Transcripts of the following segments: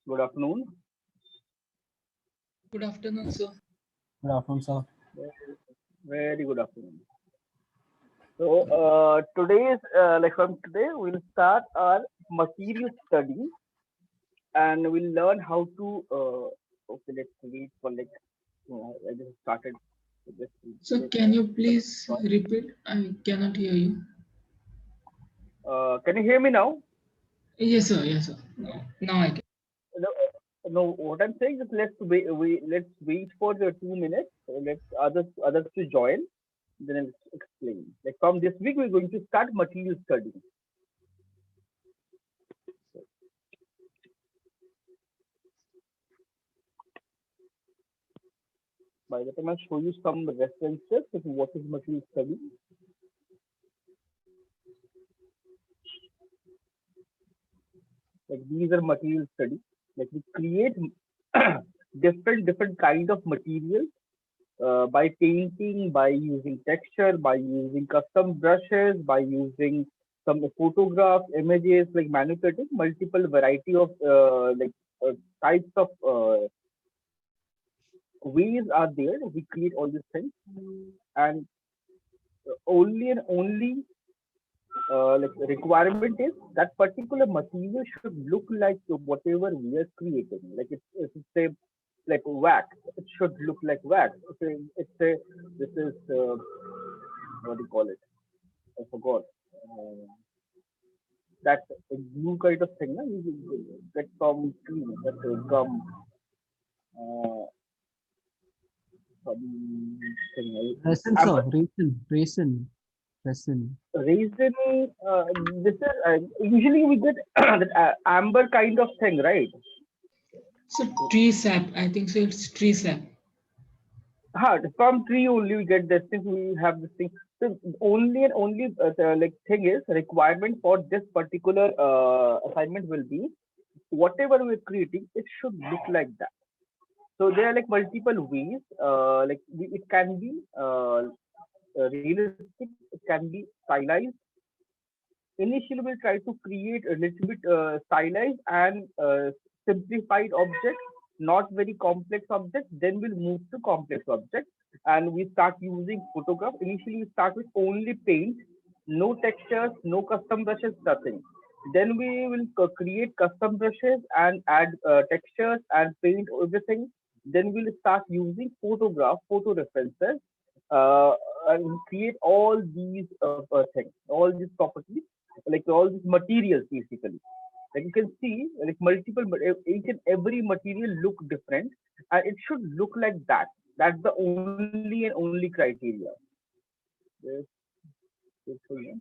Good afternoon. Good afternoon, sir. Good afternoon, sir. Very good afternoon. So today's from today we'll start our material study and we'll learn how to. Okay, let's wait for I just started. So just So, can you please repeat? I cannot hear you. can you hear me now? Yes, sir. Yes, sir. Now I can. No, no. What I'm saying is let's wait for the 2 minutes. Let's others to join. Then I'll explain. Like from this week we're going to start material study. By the time I show you some references of what is material study, like these are material study. Like we create different kind of materials by painting, by using texture, by using custom brushes, by using some photographs, images, like manipulating multiple variety of types of ways are there. We create all these things, and only requirement is that particular material should look like whatever we are creating. Like it's a like wax, it should look like wax. It's a this is what do you call it? I forgot. Uh, that glue kind of thing. Na? You get from tree, that gum. Uh, some thing. Resin, I'm sir. Resin. Raisin. This is usually we get that amber kind of thing, right? So, tree sap. I think so. It's tree sap. From tree only we get this thing. We have this thing. So only and only like thing is requirement for this particular assignment will be whatever we're creating, it should look like that. So there are like multiple ways. It can be realistic, it can be stylized. Initially, we'll try to create a little bit stylized and simplified object, not very complex object. Then we'll move to complex object, and we start using photograph. Initially, we start with only paint, no textures, no custom brushes, nothing. Then we will create custom brushes and add textures and paint everything. Then we'll start using photograph, photo references, uh, and create all these things, all these properties, like all these materials basically. Like you can see, like each and every material look different, and it should look like that. That's the only and only criteria. Yes, yes, so yeah.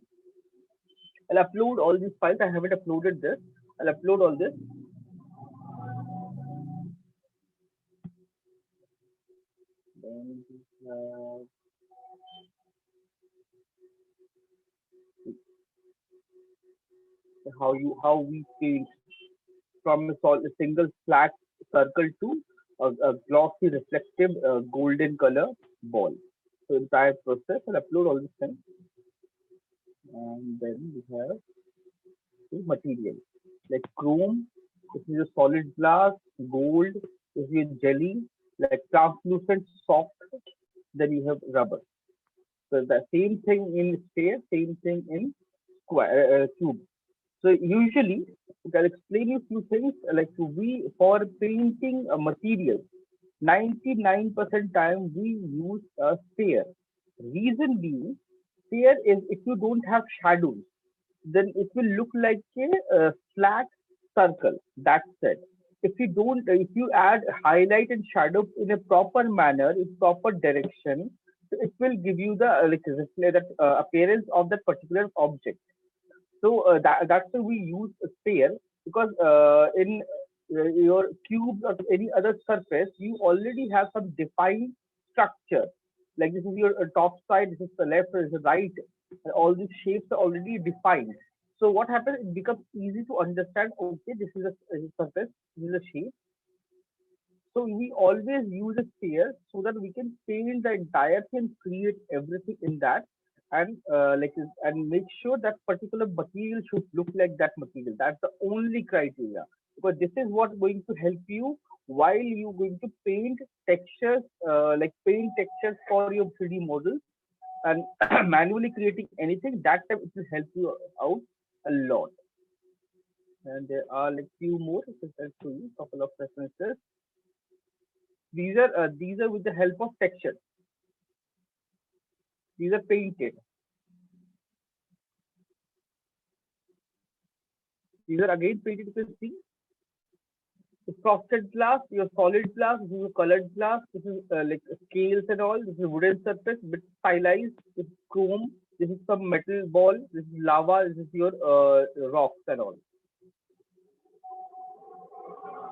I'll upload all these files. I haven't uploaded this. I'll upload all this. Then uh, how we paint from a single flat circle to a glossy reflective golden color ball. So entire process, I'll upload all these things, and then we have the material like chrome. This is a solid glass, gold. This is a jelly, like translucent soft. Then you have rubber. So the same thing in sphere, same thing in square cube. So usually, I'll explain you few things like we for painting a material. 99% time we use a sphere. Reason being, sphere is if you don't have shadows, then it will look like a flat circle. That's it. If you add highlight and shadow in a proper manner, in proper direction, so it will give you the that appearance of that particular object. So that's why we use a sphere because in your cube or any other surface, you already have some defined structure. Like this is your top side, this is the left, this is the right. And all these shapes are already defined. So what happens? It becomes easy to understand. Okay, this is a surface, this is a shape. So we always use a sphere so that we can paint the entire thing, create everything in that, and and make sure that particular material should look like that material. That's the only criteria. But this is what going to help you while you going to paint textures, like paint textures for your 3D models and manually creating anything. That time it will help you out a lot. And there are like few more. I'll show you couple of references. These are with the help of texture. These are painted. These are again painted. You can see the frosted glass, your solid glass, this is colored glass, this is like scales and all, this is wooden surface, bit stylized, this is chrome, this is some metal ball, this is lava, this is your rocks and all.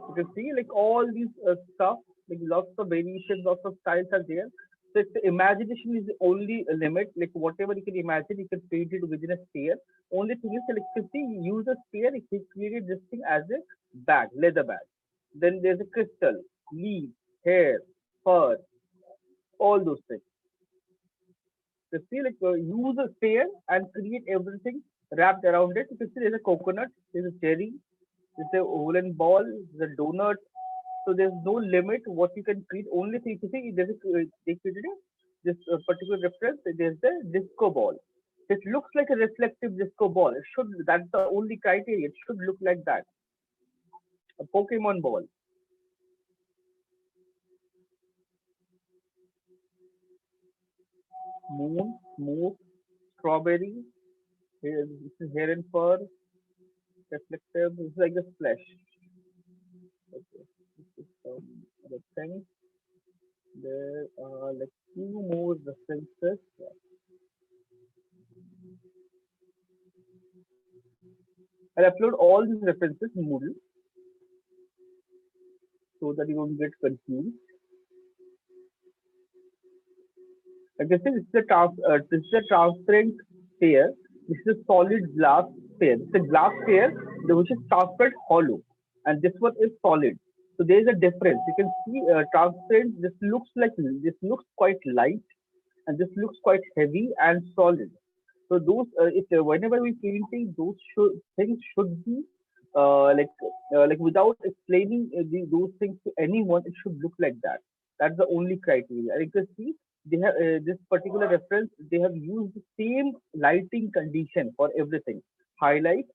You can see like all these stuff, like lots of variations, lots of styles are there. So it's, imagination is the only limit. Like whatever you can imagine, you can paint it within a sphere. Only thing is, like if you use a sphere, it can create this thing as a bag, leather bag. Then there's a crystal, leaf, hair, fur, all those things. So see, like use a sphere and create everything wrapped around it. You can see there's a coconut, there's a cherry, there's a woolen ball, there's a donut. So there's no limit what you can create. Only thing you see, there's a they created this particular reference. There's the disco ball. It looks like a reflective disco ball. It should. That's the only criteria. It should look like that. A Pokemon ball. Moon, smoke, strawberry. This is hair and fur. Reflective. It's like a splash. Okay. This is some other thing. There are like few more references. I'll upload all these references in Moodle so that you don't get confused. Like I said, this is a transparent sphere. This is a solid glass sphere. It's a glass sphere which is transparent hollow, and this one is solid. So there is a difference. You can see transparent. This looks quite light, and this looks quite heavy and solid. So those, whenever we painting, things should be like without explaining those things to anyone, it should look like that. That's the only criteria. And you can see they have this particular reference. They have used the same lighting condition for everything. Highlight,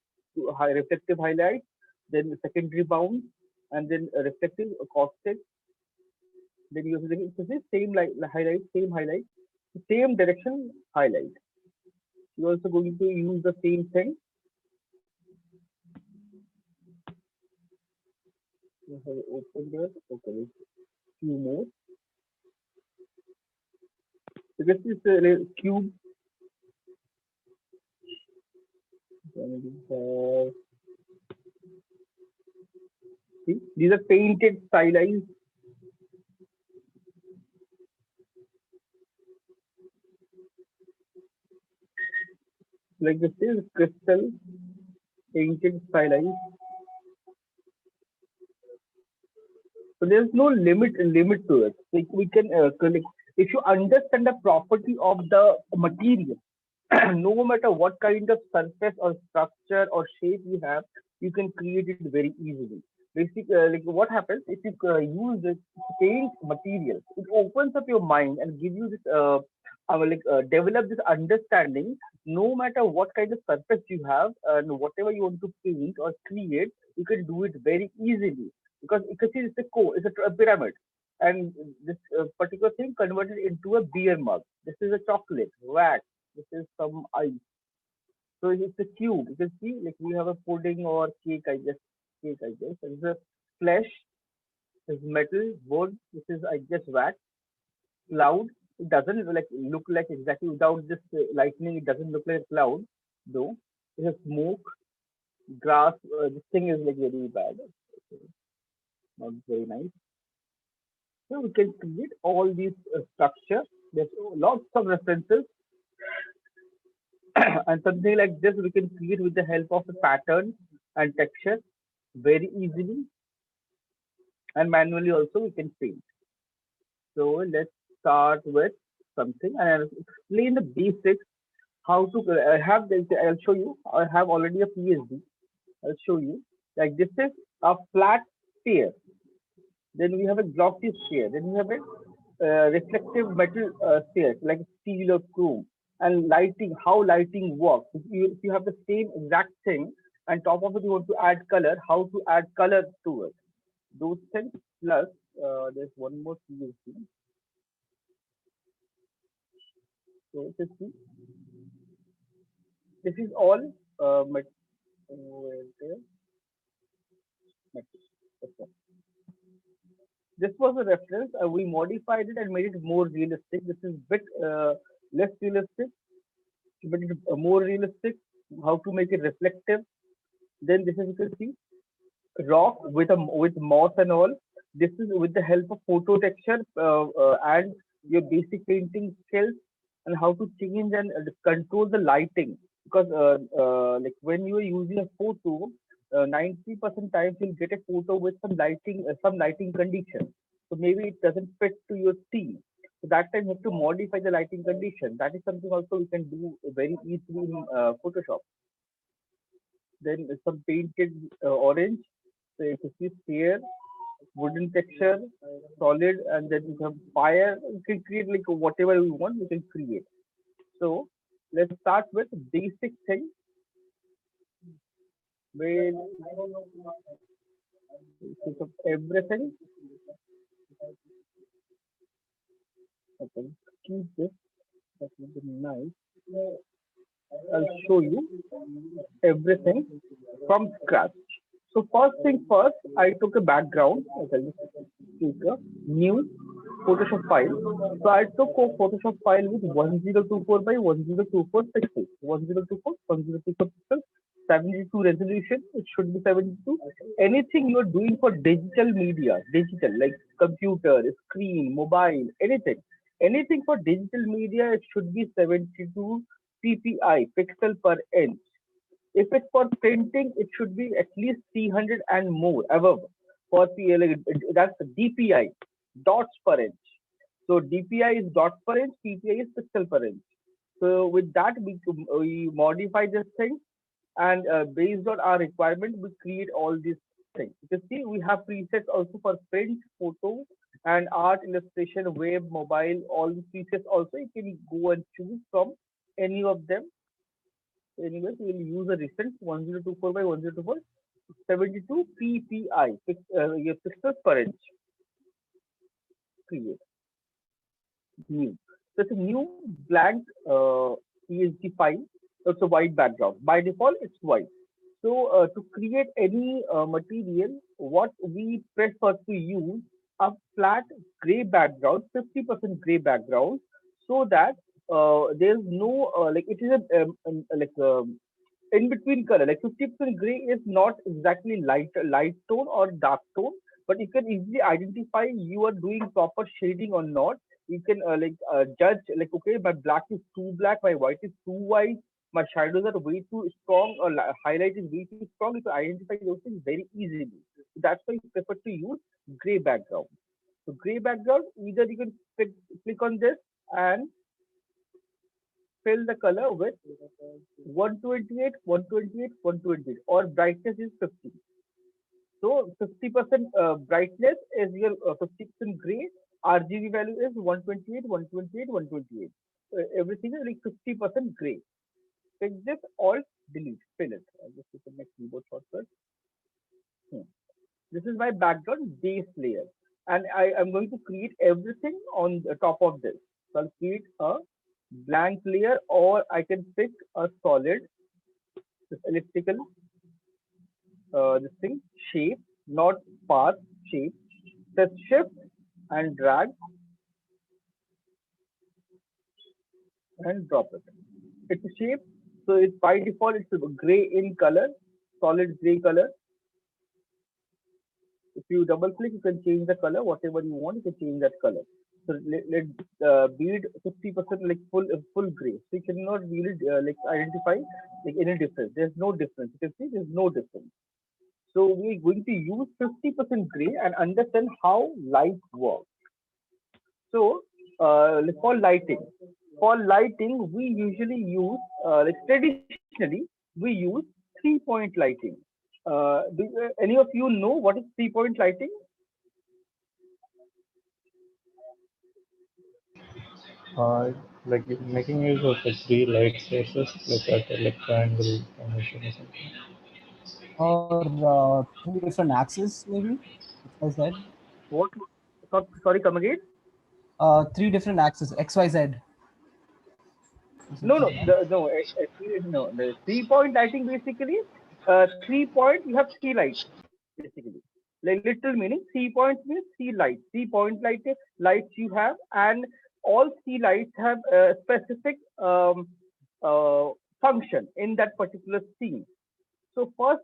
high reflective highlight, then secondary bound, and then reflective caustic. Then you use the same highlight, same direction highlight. You're also going to use the same thing. You have opened it. Okay, few more. So this is a cube. Then we have, see, these are painted, stylized. Like this is crystal, painted, stylized. So there's no limit to it. Like we can collect. If you understand the property of the material, no matter what kind of surface or structure or shape you have, you can create it very easily. Basically, like what happens if you use this paint material, it opens up your mind and give you this develop this understanding. No matter what kind of surface you have and whatever you want to paint or create, you can do it very easily because you can see it's a pyramid, and this particular thing converted into a beer mug. This is a chocolate wax. This is some ice. So it's a cube. You can see like we have a pudding or cake, I guess. Cake, I guess. And this is flesh. This is metal, wood. This is, I guess, wax. Cloud. It doesn't like look like exactly without this lightning. It doesn't look like a cloud, though. This is smoke, grass. This thing is like very bad. Not very nice. So we can create all these structures. There's lots of references and something like this we can create with the help of a pattern and texture very easily, and manually also we can paint. So let's start with something and I'll explain the basics how to I have this. I'll show you. I have already a PSD. I'll show you. Like this is a flat sphere. Then we have a glossy sphere. Then we have a reflective metal sphere like steel or chrome. And lighting, how lighting works. If you have the same exact thing and top of it you want to add color, how to add color to it. Those things plus there's one more thing. So this is all wait, okay. This was a reference. We modified it and made it more realistic. This is bit less realistic, but it's more realistic. How to make it reflective? Then this is you can see rock with moss and all. This is with the help of photo texture and your basic painting skills and how to change and control the lighting. Because like when you are using a photo, 90% times you'll get a photo with some lighting condition. So maybe it doesn't fit to your scene. So that time you have to modify the lighting condition. That is something also we can do very easily in Photoshop. Then some painted orange. So if you see here, wooden texture, solid, and then you have fire. You can create like whatever you want. You can create. So let's start with basic thing. Where of everything. Okay, keep this. That will be nice. I'll show you everything from scratch. So first thing first, I took a background. Okay, take a new Photoshop file. So I took a Photoshop file with 1024 by 1024 pixels. 1024, 1024 pixels, 72 resolution. It should be 72. Anything you are doing for digital media, digital like computer, screen, mobile, anything for digital media, it should be 72 ppi pixel per inch. If it's for printing, it should be at least 300 and more above for PLA. That's DPI, dots per inch. So DPI is dots per inch, PPI is pixel per inch. So with that, we modify this thing, and based on our requirement, we create all these things. You can see we have presets also for print, photo, and art, illustration, web, mobile. All the presets also you can go and choose from any of them. Anyways, we will use a recent 1024 by 1024 72 ppi pixels per inch. Create new. So it's a new blank PSG file. It's a white background. By default, it's white. So to create any material, what we prefer to use a flat gray background, 50% gray background, so that there's no like it is a like in between color. Like 50% gray is not exactly light tone or dark tone, but you can easily identify you are doing proper shading or not. You can judge like okay, my black is too black, my white is too white, my shadows are way too strong or highlight is way too strong. You can identify those things very easily. So that's why you prefer to use gray background. So gray background, either you can click on this and fill the color with 128, 128, 128, or brightness is 50. So 50% brightness is your 50% gray. RGB value is 128, 128, 128. Everything is like 50% gray. Pick this, alt, delete, fill it. I'll just use the next keyboard shortcut. This is my background base layer. And I am going to create everything on the top of this. So I'll create a blank layer, or I can pick a solid, this elliptical, this thing, shape, not path, shape. Press shift and drag and drop it. It's a shape, so it's by default it's gray in color, solid gray color. If you double click, you can change the color, whatever you want, you can change that color. So let bead 50% like full gray. So you cannot really like identify like any difference. There's no difference. You can see there's no difference. So we're going to use 50% gray and understand how light works. So for lighting, we usually use like traditionally we use 3-point lighting. Do any of you know what is 3-point lighting? Uh, like making use of the three light sources, like at a like triangle formation or something. Or three different axes, maybe. XYZ. What? Sorry, come again. Three different axes. XYZ. Or No, something no, like that. no, actually, no. The 3-point lighting basically, 3 point you have three lights basically. Like literal meaning, 3 points means three lights. 3-point lights you have, and all three lights have a specific uh, function in that particular scene. So first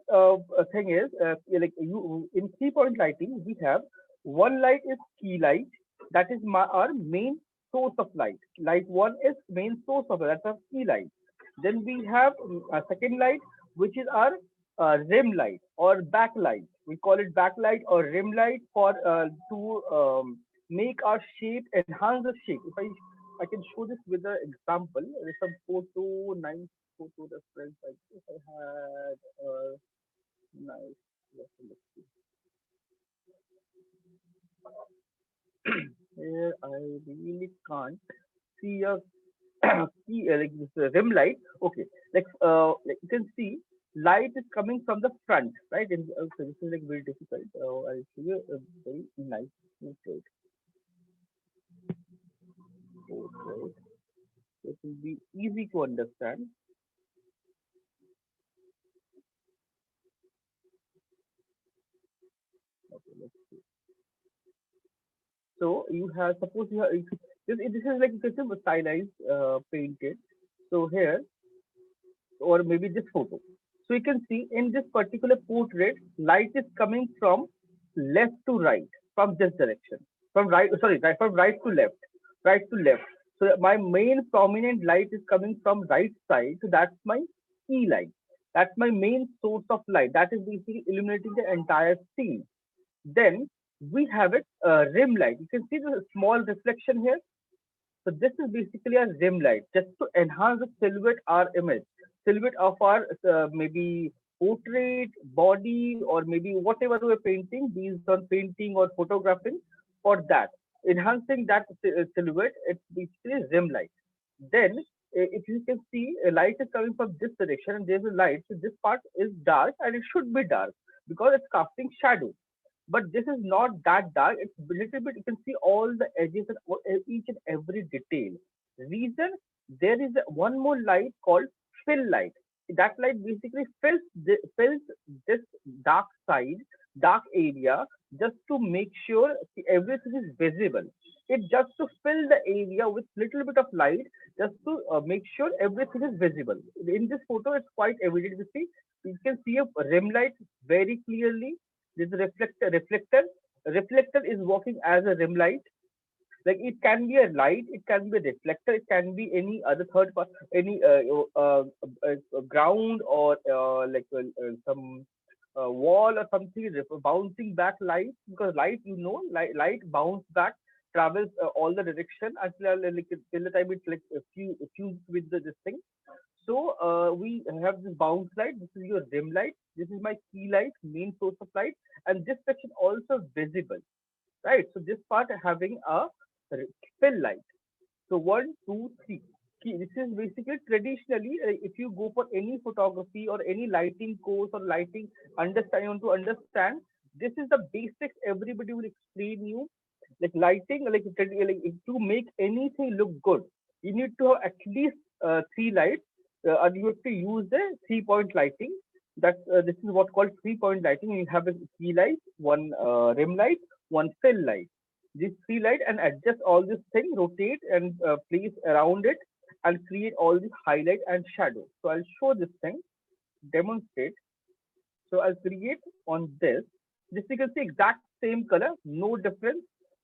thing is, like you in 3-point lighting, we have one light is key light. That is our main source of light. Light one is main source of light. That's our key light. Then we have a second light, which is our rim light or backlight. We call it backlight or rim light for to make our shape, enhance the shape. If I can show this with an example. There's some photo, nice photo reference. I guess I had nice. Let's see. Here I really can't see a key like this rim light. Okay, like you can see, light is coming from the front, right? And so this is like very difficult. I'll show you a very nice portrait. Portrait. This will be easy to understand. Okay, let's see. So you have, suppose you have, this is like just a stylized painted. So here, or maybe this photo. So you can see in this particular portrait, light is coming from left to right, from this direction, from right, sorry, right, from right to left, right to left. So my main prominent light is coming from right side. So that's my key light. That's my main source of light. That is basically illuminating the entire scene. Then we have it rim light. You can see the small reflection here. So this is basically a rim light, just to enhance the silhouette our image, silhouette of our maybe portrait, body, or maybe whatever we're painting, based on painting or photographing. For that, enhancing that silhouette, it's basically rim light. Then, if you can see, a light is coming from this direction, and there's a light. So this part is dark, and it should be dark because it's casting shadow, but this is not that dark. It's a little bit, you can see all the edges and each and every detail. Reason, there is one more light called fill light. That light basically fills this dark side, dark area, just to make sure everything is visible. It just to fill the area with little bit of light, just to make sure everything is visible. In this photo, it's quite evident. You can see a rim light very clearly. There's a reflector is working as a rim light. Like it can be a light, it can be a reflector, it can be any other third part, any ground, or some wall or something, bouncing back light, because light, light bounce back, travels all the direction until like till the time it's like fused with this thing. So we have this bounce light. This is your dim light. This is my key light, main source of light, and this section also visible, right? So this part having a fill light. So one, two, three. This is basically traditionally, if you go for any photography or any lighting course or lighting understand, you want to understand. This is the basics. Everybody will explain you, like lighting, like to make anything look good, you need to have at least three lights, and you have to use the 3-point lighting. This is what called 3-point lighting. You have a key light, one rim light, one fill light. These three light, and adjust all this thing, rotate and place around it, and create all this highlight and shadow. So I'll show this thing, demonstrate. So I'll create on this. This you can see exact same color, no difference.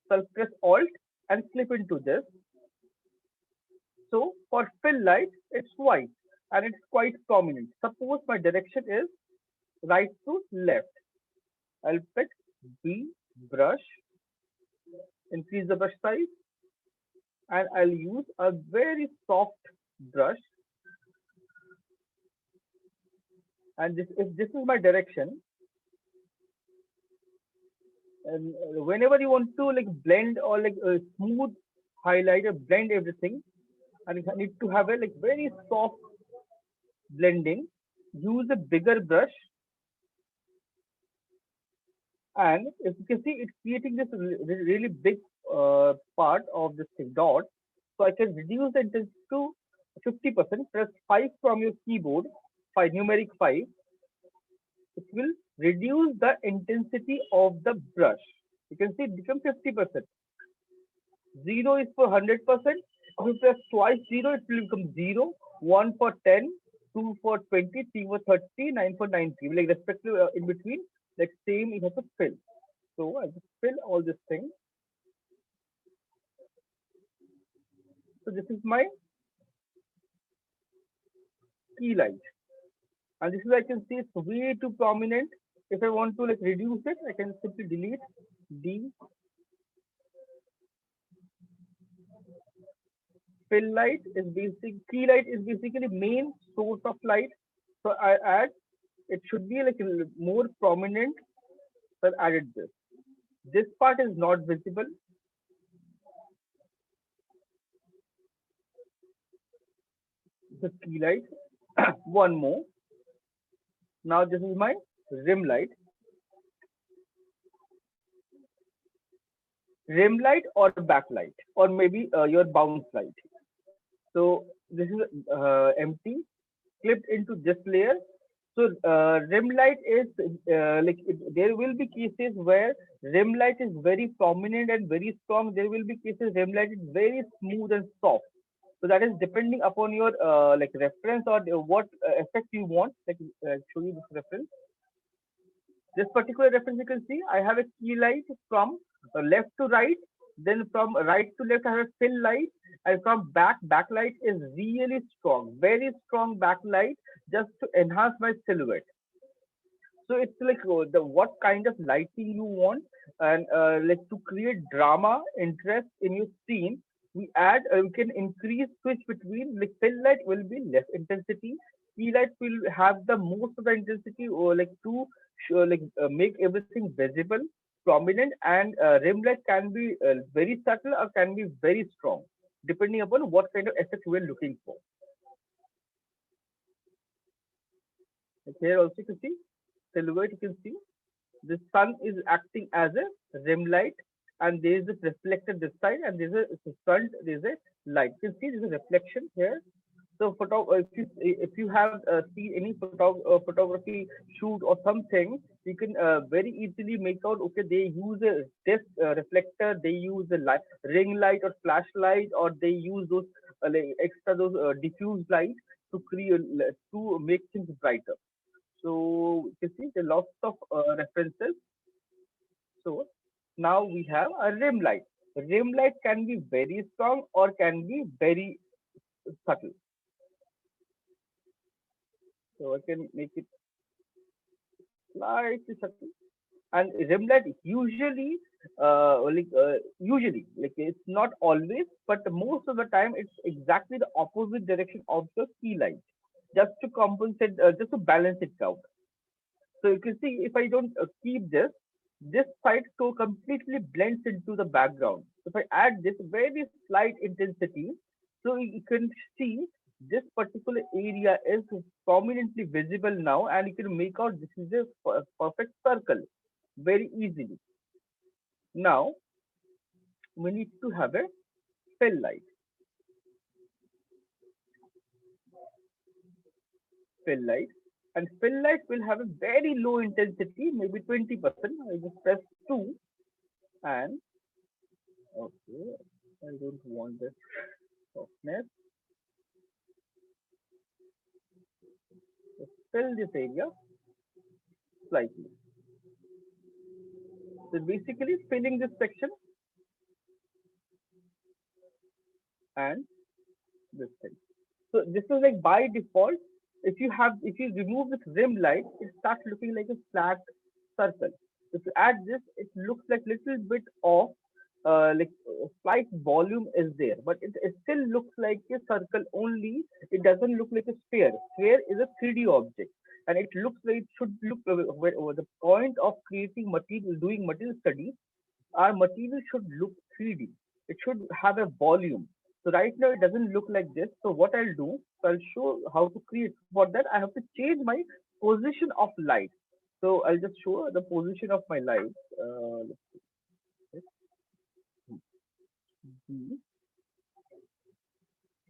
So I'll press Alt and clip into this. So for fill light, it's white and it's quite prominent. Suppose my direction is right to left. I'll pick B brush, increase the brush size, and I'll use a very soft brush. And this, if this is my direction, And whenever you want to like blend or like smooth highlight or blend everything, and you need to have a like very soft blending, use a bigger brush, and if you can see, it's creating this really big part of this thing, dot. So I can reduce the intensity to 50%. Press 5 from your keyboard, 5 numeric 5. It will reduce the intensity of the brush. You can see it becomes 50%. 0 is for 100%. If you press twice 0, it will become 0. 1 for 10, 2 for 20, 3 for 30, 9 for 90. Like respective in between, like same you have to fill. So I just fill all this thing. So this is my key light. And this is I can see it's way too prominent. If I want to like reduce it, I can simply delete D. Fill light is key light is basically main source of light. So I add it should be like more prominent. So I added this. This part is not visible. The key light. One more. Now this is my rim light. Rim light or backlight, or maybe your bounce light. So this is empty, clipped into this layer. So rim light is there will be cases where rim light is very prominent and very strong. There will be cases rim light is very smooth and soft. So that is depending upon your like reference or what effect you want. Like show you this reference. This particular reference you can see I have a key light from left to right, then from right to left I have a fill light, and from backlight is really strong, very strong backlight just to enhance my silhouette. So it's like the what kind of lighting you want, and like to create drama interest in your scene, we can increase switch between like fill light will be less intensity, key light will have the most of the intensity, or like to show, like make everything visible, prominent, and rim light can be very subtle or can be very strong depending upon what kind of effect we're looking for. Like here also you can see silhouette, you can see the sun is acting as a rim light, and there is this reflector this side, and there's a front, there's a light. You can see there's a reflection here. So if you have seen any photography shoot or something, you can very easily make out. Okay, they use a this reflector, they use a light, ring light or flashlight, or they use those like extra those diffuse light to create to make things brighter. So you can see there are lots of references. So now we have a rim light. Rim light can be very strong or can be very subtle. So I can make it slightly subtle. And rim light usually like it's not always, but most of the time it's exactly the opposite direction of the key light, just to compensate, just to balance it out. So you can see if I don't keep this side so completely blends into the background. If I add this very slight intensity, so you can see this particular area is prominently visible now, and you can make out this is a perfect circle very easily. Now we need to have a fill light. Fill light. And fill light will have a very low intensity, maybe 20%. I just press 2, and okay, I don't want this softness. Just fill this area slightly. So basically filling this section and this thing. So this is like by default. If you remove this rim light, it starts looking like a flat circle. If you add this, it looks like little bit of slight volume is there, but it still looks like a circle only. It doesn't look like a sphere. Sphere is a 3D object. and it looks like it should look the point of creating material, doing material studies, our material should look 3D. It should have a volume. So right now it doesn't look like this. So what I'll do, so I'll show how to create. For that, I have to change my position of light. So I'll just show the position of my light. Hmm.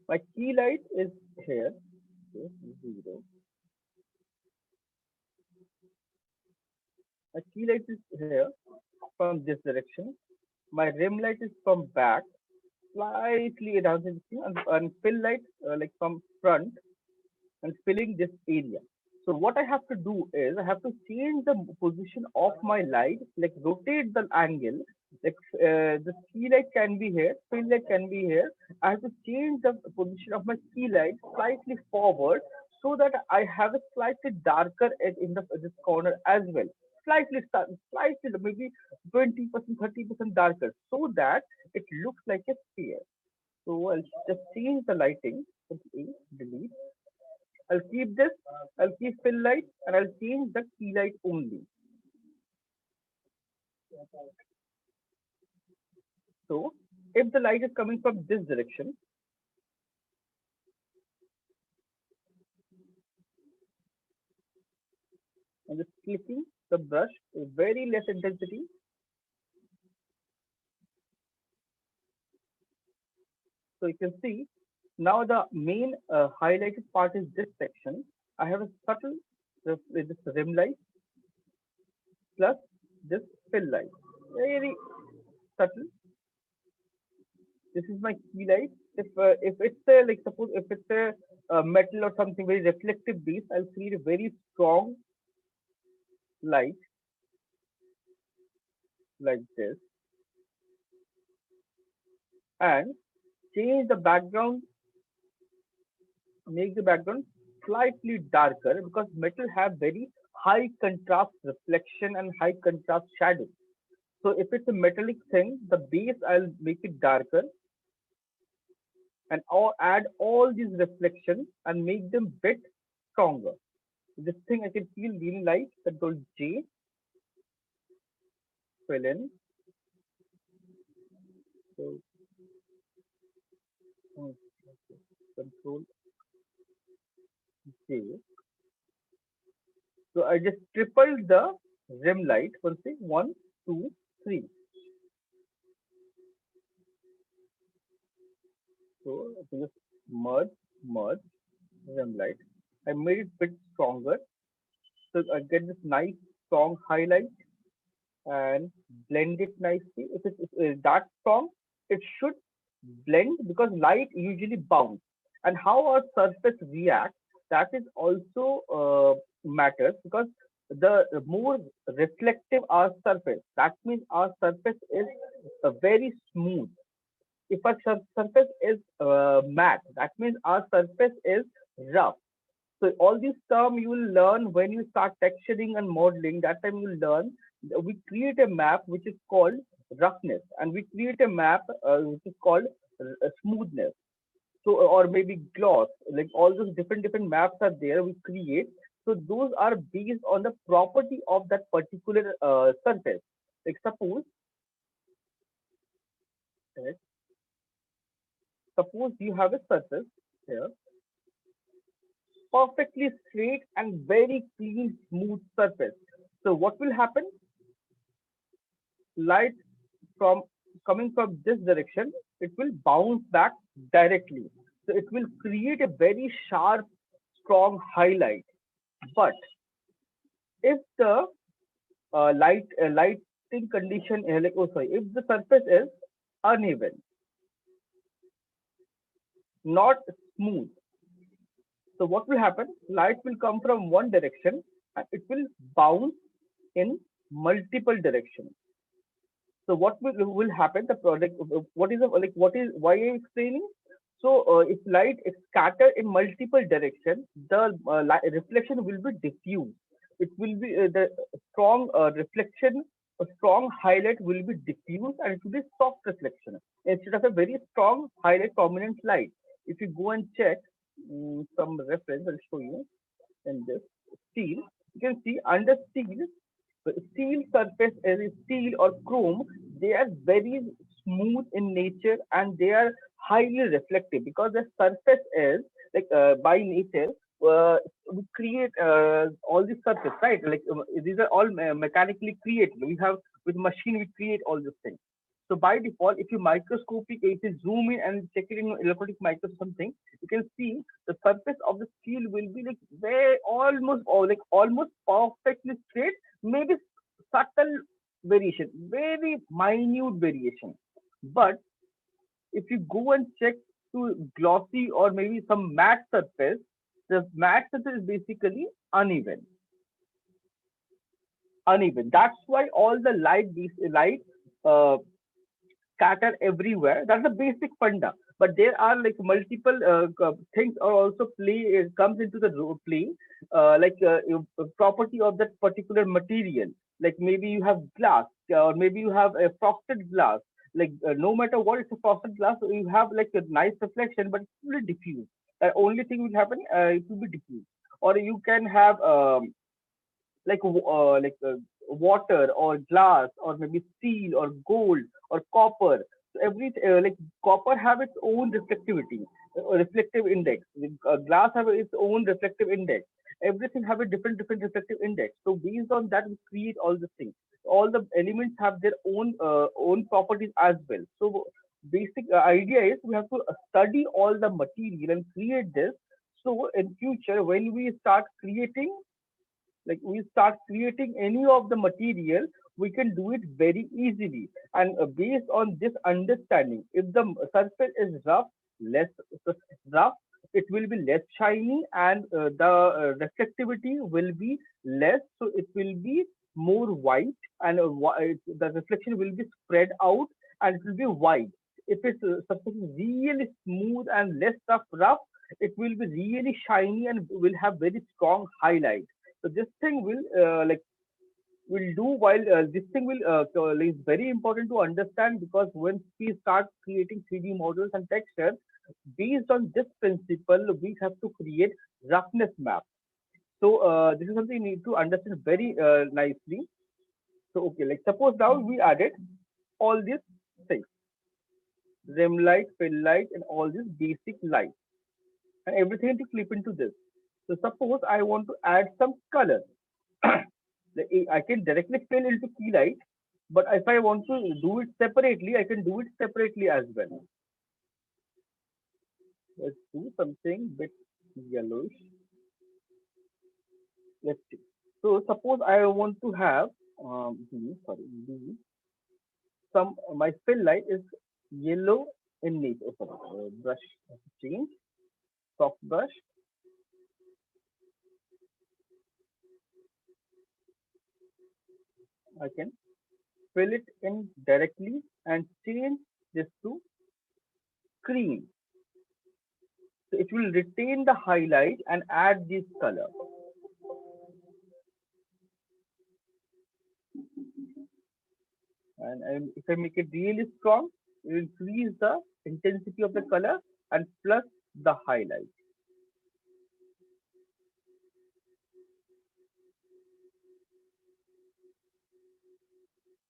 My key light is here. Okay, 0. My key light is here from this direction. My rim light is from back, slightly advancing, and fill light like from front and filling this area. So what I have to do is I have to change the position of my light, like rotate the angle. Like the key light can be here, fill light can be here. I have to change the position of my key light slightly forward so that I have a slightly darker edge in the this corner as well. Slightly, maybe 20%, 30% darker, so that it looks like a sphere. So I'll just change the lighting. Okay, delete. I'll keep this, I'll keep fill light, and I'll change the key light only. So if the light is coming from this direction, I'm just clicking the brush with very less intensity. So you can see now the main highlighted part is this section. I have a subtle with this rim light plus this fill light. Very subtle. This is my key light. If it's a, like suppose if it's a metal or something very reflective base, I'll create a very strong light like this and change the background, make the background slightly darker because metal have very high contrast reflection and high contrast shadow. So if it's a metallic thing, the base I'll make it darker and add all these reflections and make them bit stronger. This thing I can feel really light. Control J, fill in. So Control J. So I just tripled the rim light. One thing, 1, 2, 3. So I can just merge rim light. I made it bit stronger. So I get this nice strong highlight and blend it nicely. If it's that strong, it should blend because light usually bounce. And how our surface reacts, that is also matters because the more reflective our surface, that means our surface is very smooth. If our surface is matte, that means our surface is rough. So all these terms you will learn when you start texturing and modeling. That time you will learn. We create a map which is called roughness, and we create a map which is called smoothness. So or maybe gloss. Like all those different maps are there. We create. So those are based on the property of that particular surface. Like right, suppose you have a surface here, perfectly straight and very clean, smooth surface. So what will happen? Light from coming from this direction, it will bounce back directly. So it will create a very sharp, strong highlight. But if the lighting condition, like oh sorry, if the surface is uneven, not smooth, so what will happen? Light will come from one direction and it will bounce in multiple directions. So what will happen? The product, what is the, like what is why are you explaining? So if light is scattered in multiple directions, the reflection will be diffused. It will be the strong reflection, a strong highlight will be diffused, and it will be soft reflection instead of a very strong highlight prominent light. If you go and check some reference, I'll show you in this. steel, you can see under steel surface is steel or chrome, they are very smooth in nature and they are highly reflective because the surface is like by nature we create all these surface, right? Like these are all mechanically created. We have with machine we create all these things. So by default, if you microscopic, if you zoom in and check it in electronic microscope something, you can see the surface of the steel will be like very almost or like almost perfectly straight, maybe subtle variation, very minute variation. But if you go and check to glossy or maybe some matte surface, the matte surface is basically uneven. Uneven. That's why all the light uh, scatter everywhere. That's the basic funda. But there are like multiple things are also play comes into the play, property of that particular material. Like maybe you have glass, or maybe you have a frosted glass. Like no matter what, it's a frosted glass. So you have like a nice reflection, but it's really diffuse. The only thing will happen, it will be diffuse. Or you can have water or glass or maybe steel or gold or copper. So every like copper have its own reflectivity, reflective index. Glass have its own reflective index. Everything have a different reflective index. So based on that, we create all the things. All the elements have their own properties as well. So basic idea is we have to study all the material and create this. So in future, when we start creating like we start creating any of the material, we can do it very easily. And based on this understanding, if the surface is rough, less rough, it will be less shiny and the reflectivity will be less, so it will be more white and the reflection will be spread out and it will be wide. If it's surface is really smooth and less rough, it will be really shiny and will have very strong highlight. So this thing will do while this thing will is very important to understand, because when we start creating 3D models and textures, based on this principle, we have to create roughness map. So this is something you need to understand very nicely. So okay, like suppose now we added all these things, rim light, fill light, and all these basic light, and everything to clip into this. So suppose I want to add some color. I can directly fill into key light, but if I want to do it separately, I can do it separately as well. Let's do something bit yellowish. Let's see. So suppose I want to have some my fill light is yellow in nature. Oh, sorry, brush change, soft brush. I can fill it in directly and change this to cream. So it will retain the highlight and add this color. And if I make it really strong, it will increase the intensity of the color and plus the highlight.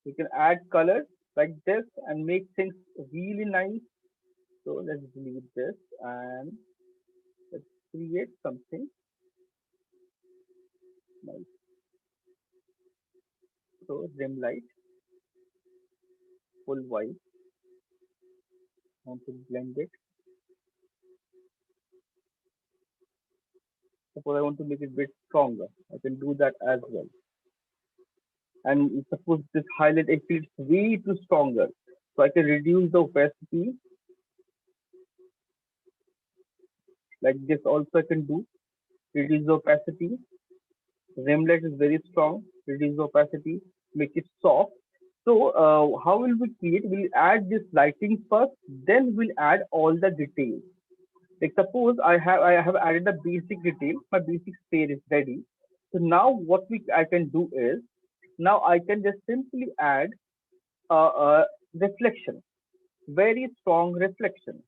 You can add colors like this and make things really nice. So let's delete this and let's create something nice. So dim light, full white. I want to blend it. Suppose I want to make it a bit stronger, I can do that as well. And suppose this highlight actually is way too stronger, so I can reduce the opacity like this. Also I can do reduce the opacity. Rim light is very strong, reduce the opacity, make it soft. So how will we create? We'll add this lighting first, then we'll add all the details. Like suppose I have added the basic detail, my basic sphere is ready. So now what I can do is, now I can just simply add a reflection, very strong reflection.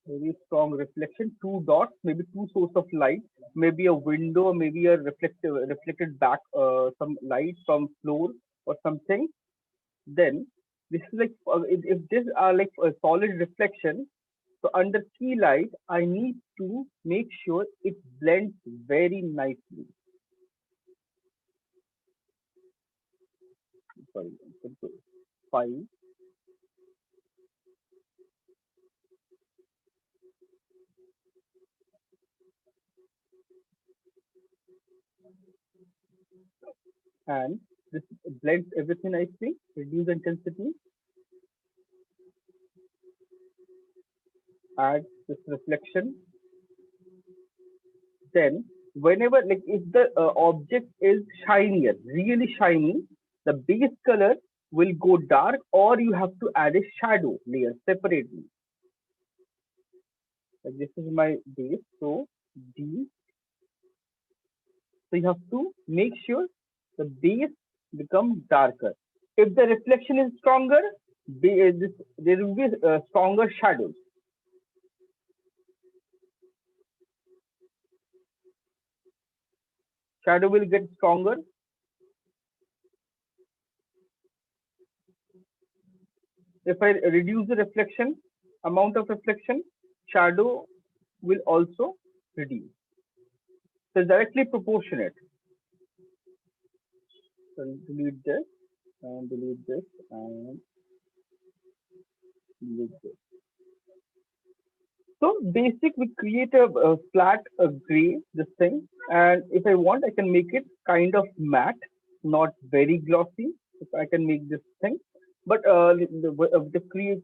Very strong reflection, two dots, maybe two source of light, maybe a window, maybe a reflected back, some light from floor or something. Then this is like if this are like a solid reflection, so under key light, I need to make sure it blends very nicely. Sorry, control 5. And this blends everything nicely, reduce intensity, add this reflection. Then whenever like if the object is shinier, really shiny, the base color will go dark, or you have to add a shadow layer separately. Like this is my base, so D. So you have to make sure the base becomes darker. If the reflection is stronger, there will be stronger shadows. Shadow will get stronger. If I reduce the reflection, amount of reflection, shadow will also reduce. So it's directly proportionate. So delete this and delete this and delete this. So basic, we create a flat, a gray, this thing. And if I want, I can make it kind of matte, not very glossy. If I can make this thing. But the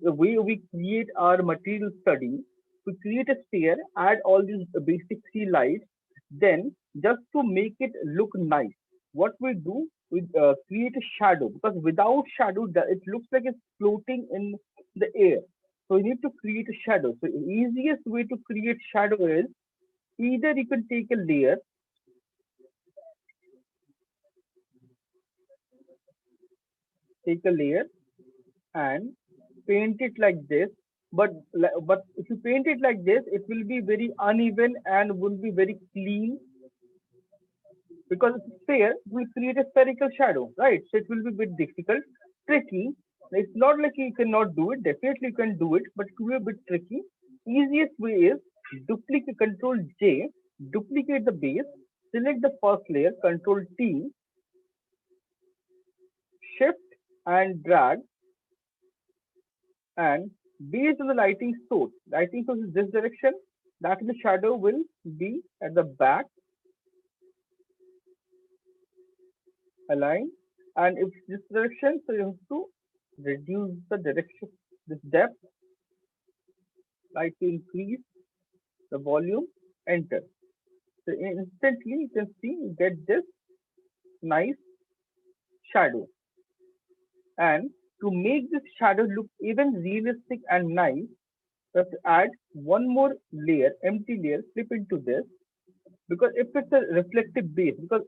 way we create our material study, we create a sphere, add all these basic three lights, then just to make it look nice, what we do, we create a shadow, because without shadow, it looks like it's floating in the air. So you need to create a shadow. So the easiest way to create shadow is either you can take a layer and paint it like this. But if you paint it like this, it will be very uneven and will be very clean, because it's sphere, it will create a spherical shadow, right? So it will be a bit difficult, tricky. It's not like you cannot do it. Definitely you can do it, but it will be a bit tricky. Easiest way is duplicate, Control J, duplicate the base, select the first layer, Control T, shift and drag, and based on the lighting source is this direction, that the shadow will be at the back, align, and if this direction, so you have to reduce the direction, this depth, slightly increase the volume, enter. So instantly you can see you get this nice shadow. And to make this shadow look even realistic and nice, you have to add one more layer, empty layer, flip into this, because if it's a reflective base, because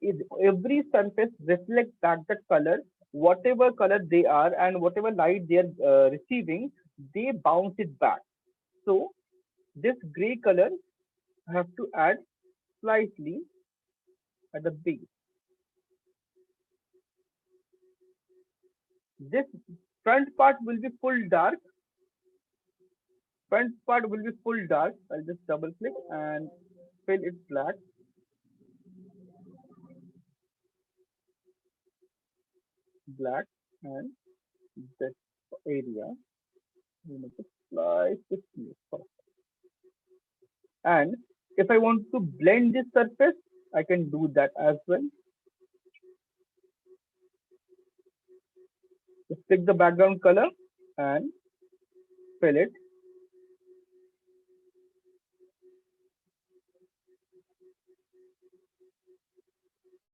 every surface reflects back the color, whatever color they are and whatever light they are receiving, they bounce it back. So this gray color I have to add slightly at the base. This front part will be full dark. Front part will be full dark. I'll just double click and fill it black. Black, and this area we make it slightly smooth. And if I want to blend this surface, I can do that as well. Just pick the background color and fill it.